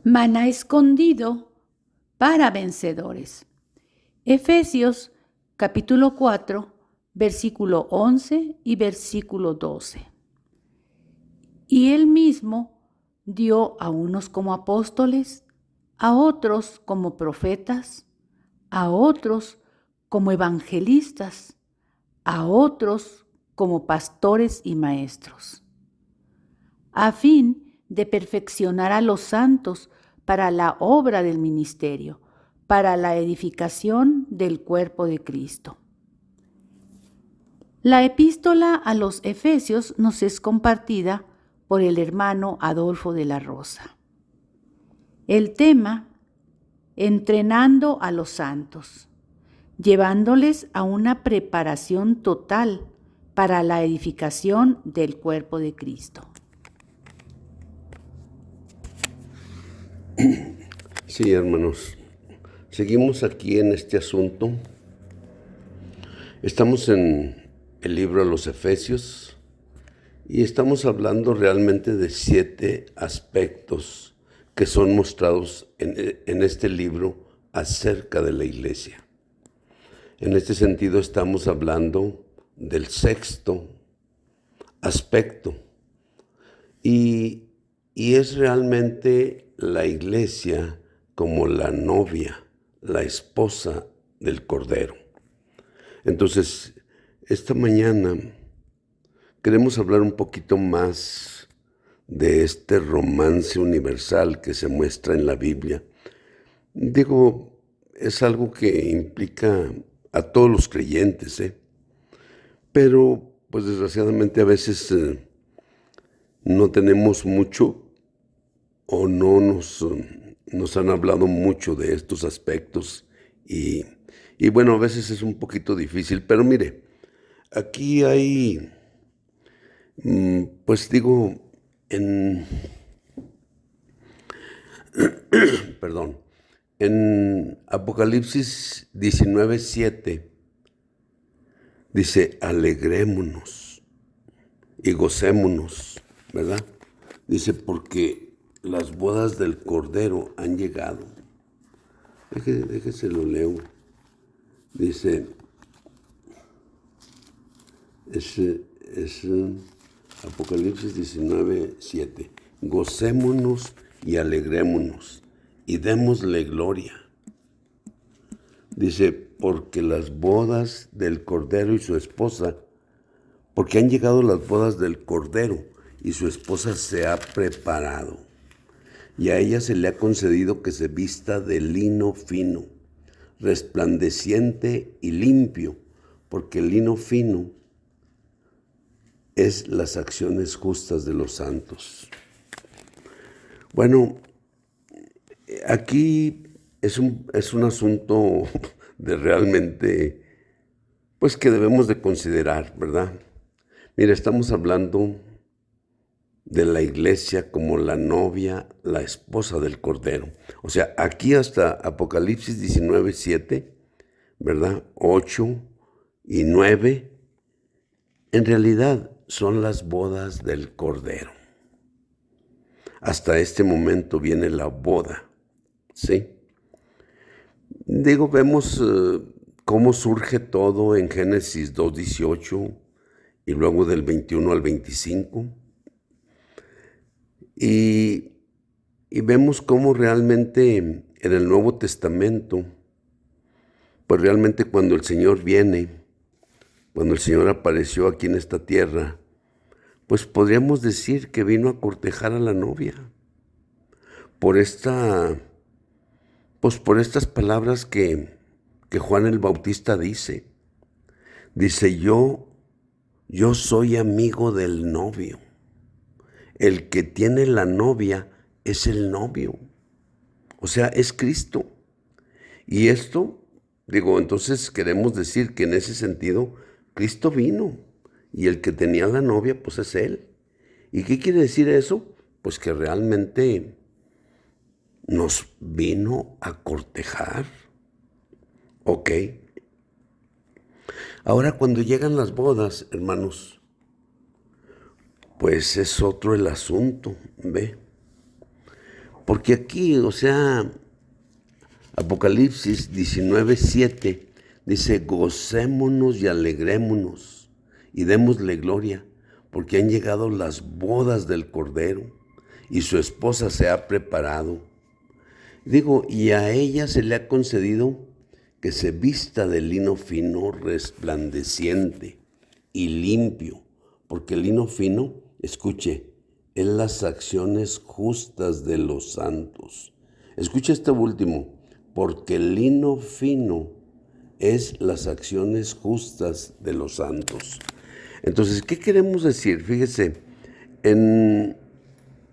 Maná escondido para vencedores. Efesios capítulo 4, versículo 11 y versículo 12. Y él mismo dio a unos como apóstoles, a otros como profetas, a otros como evangelistas, a otros como pastores y maestros, a fin de perfeccionar a los santos para la obra del ministerio, para la edificación del cuerpo de Cristo. La epístola a los Efesios nos es compartida por el hermano Adolfo de la Rosa. El tema: entrenando a los santos, llevándoles a una preparación total para la edificación del cuerpo de Cristo. Sí, hermanos, seguimos aquí en este asunto. Estamos en el libro de los Efesios y estamos hablando realmente de 7 aspectos que son mostrados en este libro acerca de la iglesia. En este sentido estamos hablando del 6º aspecto y es realmente la iglesia como la novia, la esposa del Cordero. Entonces, esta mañana queremos hablar un poquito más de este romance universal que se muestra en la Biblia. Digo, es algo que implica a todos los creyentes, pero pues desgraciadamente a veces no tenemos mucho o no nos han hablado mucho de estos aspectos y bueno, a veces es un poquito difícil, pero mire, aquí hay, pues digo, en Apocalipsis 19:7 dice, alegrémonos y gocémonos, ¿verdad? Dice, porque las bodas del Cordero han llegado. Déjese lo leo. Dice, es Apocalipsis 19:7. Gocémonos y alegrémonos y démosle gloria. Dice, porque las bodas del Cordero y su esposa, porque han llegado las bodas del Cordero y su esposa se ha preparado. Y a ella se le ha concedido que se vista de lino fino, resplandeciente y limpio, porque el lino fino es las acciones justas de los santos. Bueno, aquí es un asunto de realmente, pues que debemos de considerar, ¿verdad? Mira, estamos hablando de la iglesia como la novia, la esposa del Cordero. O sea, aquí hasta Apocalipsis 19:7, ¿verdad? 8 y 9, en realidad son las bodas del Cordero. Hasta este momento viene la boda, ¿sí? Digo, vemos cómo surge todo en Génesis 2:18 y luego del 21 al 25. Y vemos cómo realmente en el Nuevo Testamento, pues realmente cuando el Señor viene, cuando el Señor apareció aquí en esta tierra, pues podríamos decir que vino a cortejar a la novia por por estas palabras que Juan el Bautista dice. Dice, yo soy amigo del novio. El que tiene la novia es el novio. O sea, es Cristo. Y esto, digo, entonces queremos decir que en ese sentido, Cristo vino. Y el que tenía la novia, pues es Él. ¿Y qué quiere decir eso? Pues que realmente nos vino a cortejar. Ok. Ahora, cuando llegan las bodas, hermanos, pues es otro el asunto, ¿ve? Porque aquí, o sea, Apocalipsis 19:7 dice, gocémonos y alegrémonos y démosle gloria, porque han llegado las bodas del Cordero y su esposa se ha preparado. Digo, y a ella se le ha concedido que se vista de lino fino, resplandeciente y limpio, porque el lino fino, escuche, es las acciones justas de los santos. Escuche este último, porque el lino fino es las acciones justas de los santos. Entonces, ¿qué queremos decir? Fíjese,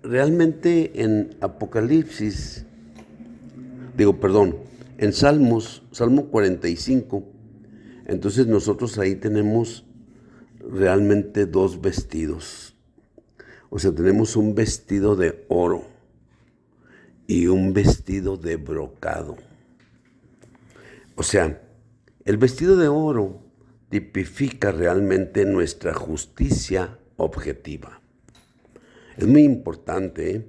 realmente en Apocalipsis, en Salmo 45, entonces nosotros ahí tenemos realmente dos vestidos. O sea, tenemos un vestido de oro y un vestido de brocado. O sea, el vestido de oro tipifica realmente nuestra justicia objetiva. Es muy importante, ¿eh?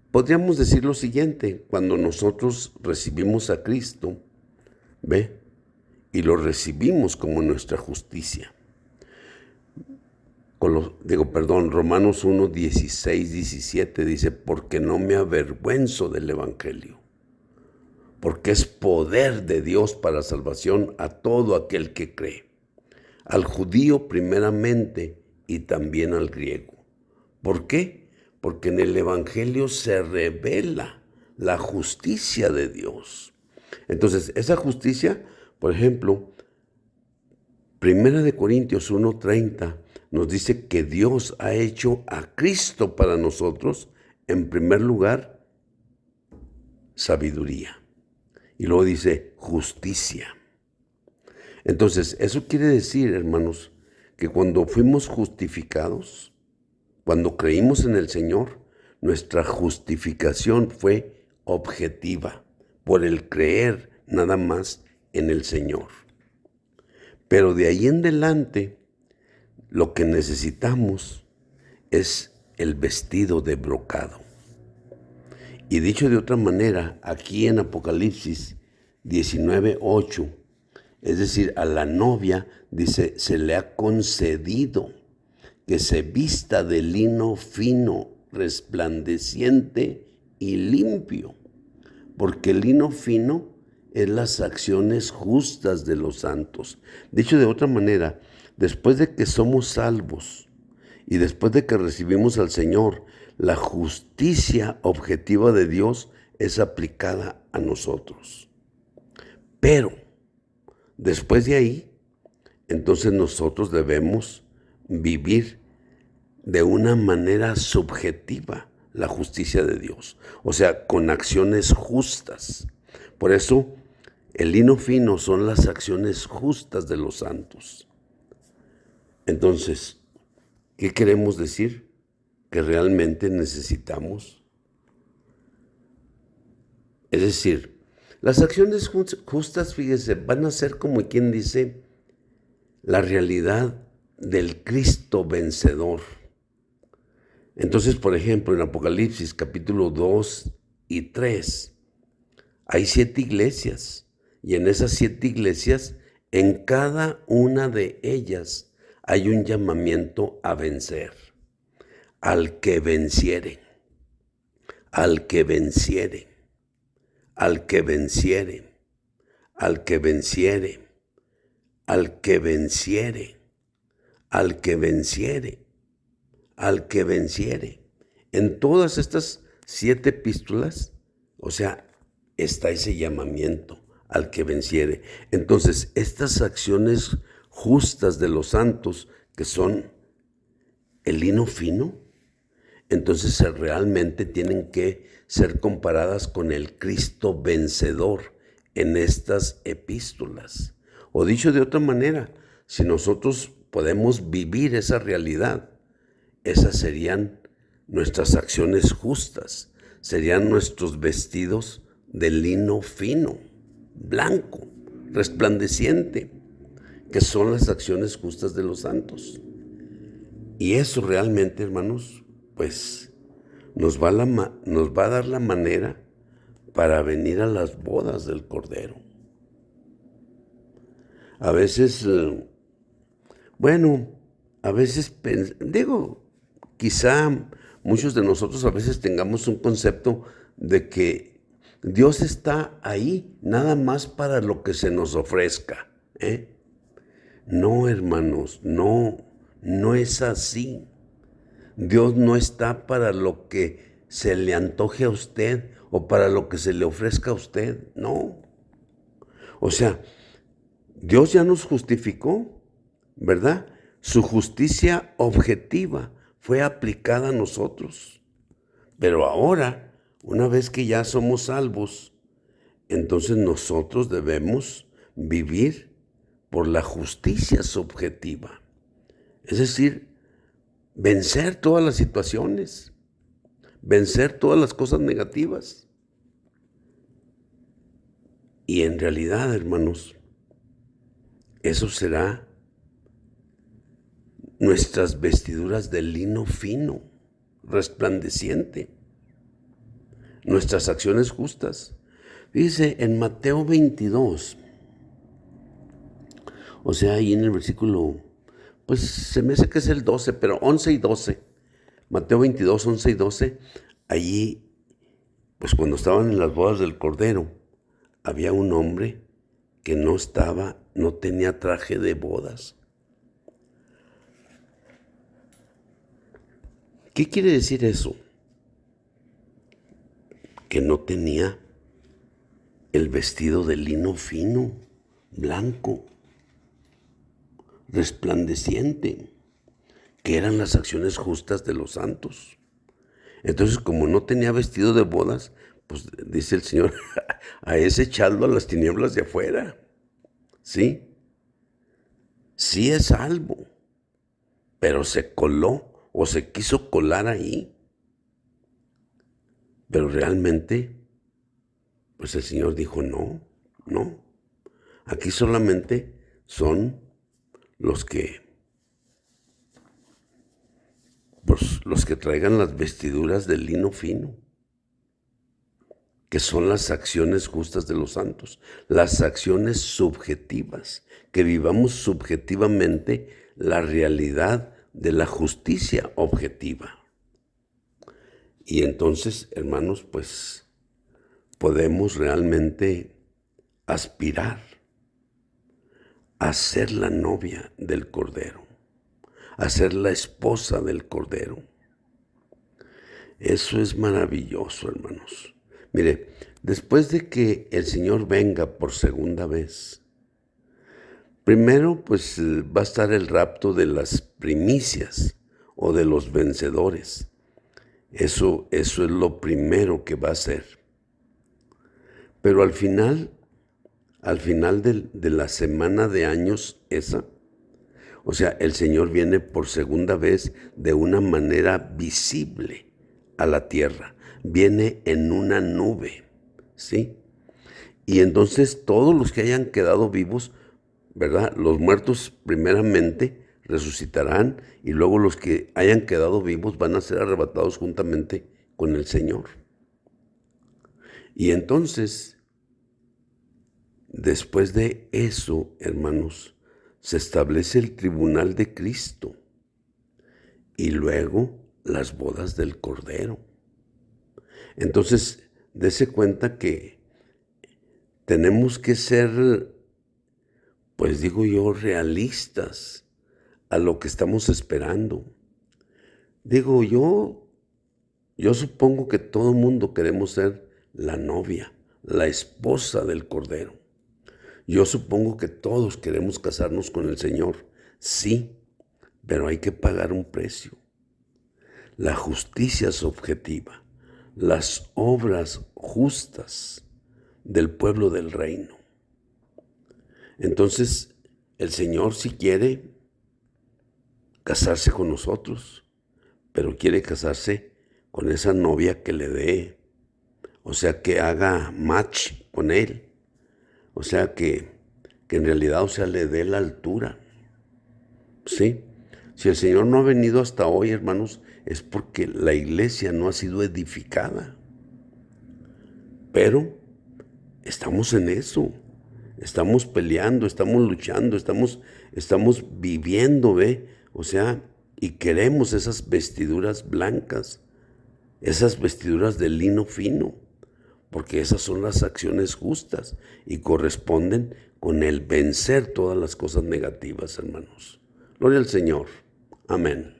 Podríamos decir lo siguiente, cuando nosotros recibimos a Cristo, ¿ve? Y lo recibimos como nuestra justicia. Romanos 1, 16, 17 dice, porque no me avergüenzo del Evangelio, porque es poder de Dios para salvación a todo aquel que cree, al judío primeramente y también al griego. ¿Por qué? Porque en el Evangelio se revela la justicia de Dios. Entonces, esa justicia, por ejemplo, 1 Corintios 1:30 nos dice que Dios ha hecho a Cristo para nosotros, en primer lugar, sabiduría. Y luego dice justicia. Entonces, eso quiere decir, hermanos, que cuando fuimos justificados, cuando creímos en el Señor, nuestra justificación fue objetiva, por el creer nada más en el Señor. Pero de ahí en adelante, lo que necesitamos es el vestido de brocado. Y dicho de otra manera, aquí en Apocalipsis 19:8, es decir, a la novia, dice, se le ha concedido que se vista de lino fino, resplandeciente y limpio, porque el lino fino es las acciones justas de los santos. Dicho de otra manera, después de que somos salvos y después de que recibimos al Señor, la justicia objetiva de Dios es aplicada a nosotros. Pero después de ahí, entonces nosotros debemos vivir de una manera subjetiva la justicia de Dios, o sea, con acciones justas. Por eso, el lino fino son las acciones justas de los santos. Entonces, ¿qué queremos decir? Que realmente necesitamos. Es decir, las acciones justas, fíjese, van a ser como quien dice, la realidad del Cristo vencedor. Entonces, por ejemplo, en Apocalipsis capítulo 2 y 3, hay 7 iglesias. Y en esas 7 iglesias, en cada una de ellas hay un llamamiento a vencer. Al que venciere, al que venciere, al que venciere, al que venciere, al que venciere, al que venciere, al que venciere. En todas estas 7 epístolas, o sea, está ese llamamiento al que venciere. Entonces, estas acciones justas de los santos, que son el lino fino, entonces realmente tienen que ser comparadas con el Cristo vencedor en estas epístolas. O dicho de otra manera, si nosotros podemos vivir esa realidad, esas serían nuestras acciones justas, serían nuestros vestidos de lino fino, blanco, resplandeciente, que son las acciones justas de los santos. Y eso realmente, hermanos, pues nos va a dar la manera para venir a las bodas del Cordero. A veces, quizá muchos de nosotros a veces tengamos un concepto de que Dios está ahí nada más para lo que se nos ofrezca, ¿eh? No, hermanos, no es así. Dios no está para lo que se le antoje a usted o para lo que se le ofrezca a usted, no. O sea, Dios ya nos justificó, ¿verdad? Su justicia objetiva fue aplicada a nosotros. Pero ahora, una vez que ya somos salvos, entonces nosotros debemos vivir por la justicia subjetiva. Es decir, vencer todas las situaciones, vencer todas las cosas negativas. Y en realidad, hermanos, eso será nuestras vestiduras de lino fino, resplandeciente, nuestras acciones justas. Dice en Mateo 22, o sea, ahí en el versículo, pues se me hace que es el 12, pero 11 y 12. Mateo 22, 11 y 12, allí, pues cuando estaban en las bodas del Cordero, había un hombre que no tenía traje de bodas. ¿Qué quiere decir eso? Que no tenía el vestido de lino fino, blanco, resplandeciente, que eran las acciones justas de los santos. Entonces, como no tenía vestido de bodas, pues dice el Señor, a ese echadlo a las tinieblas de afuera. ¿Sí? Sí es salvo, pero se coló o se quiso colar ahí. Pero realmente, pues el Señor dijo, no. Aquí solamente son los que traigan las vestiduras de lino fino, que son las acciones justas de los santos, las acciones subjetivas, que vivamos subjetivamente la realidad de la justicia objetiva. Y entonces, hermanos, pues podemos realmente aspirar a ser la novia del Cordero, a ser la esposa del Cordero. Eso es maravilloso, hermanos. Mire, después de que el Señor venga por segunda vez, primero pues va a estar el rapto de las primicias o de los vencedores. Eso es lo primero que va a hacer. Pero al final de la semana de años esa, o sea, el Señor viene por segunda vez de una manera visible a la tierra. Viene en una nube, ¿sí? Y entonces todos los que hayan quedado vivos, ¿verdad? Los muertos primeramente resucitarán y luego los que hayan quedado vivos van a ser arrebatados juntamente con el Señor. Y entonces, después de eso, hermanos, se establece el tribunal de Cristo y luego las bodas del Cordero. Entonces, dése cuenta que tenemos que ser, pues digo yo, realistas a lo que estamos esperando. Digo, yo supongo que todo mundo queremos ser la novia, la esposa del Cordero. Yo supongo que todos queremos casarnos con el Señor, sí, pero hay que pagar un precio. La justicia subjetiva, las obras justas del pueblo del reino. Entonces, el Señor sí quiere casarse con nosotros, pero quiere casarse con esa novia que le dé, o sea, que haga match con Él, o sea, que en realidad, o sea, le dé la altura, ¿sí? Si el Señor no ha venido hasta hoy, hermanos, es porque la iglesia no ha sido edificada. Pero estamos en eso, estamos peleando, estamos luchando, estamos viviendo, ¿ve? O sea, y queremos esas vestiduras blancas, esas vestiduras de lino fino, porque esas son las acciones justas y corresponden con el vencer todas las cosas negativas, hermanos. Gloria al Señor. Amén.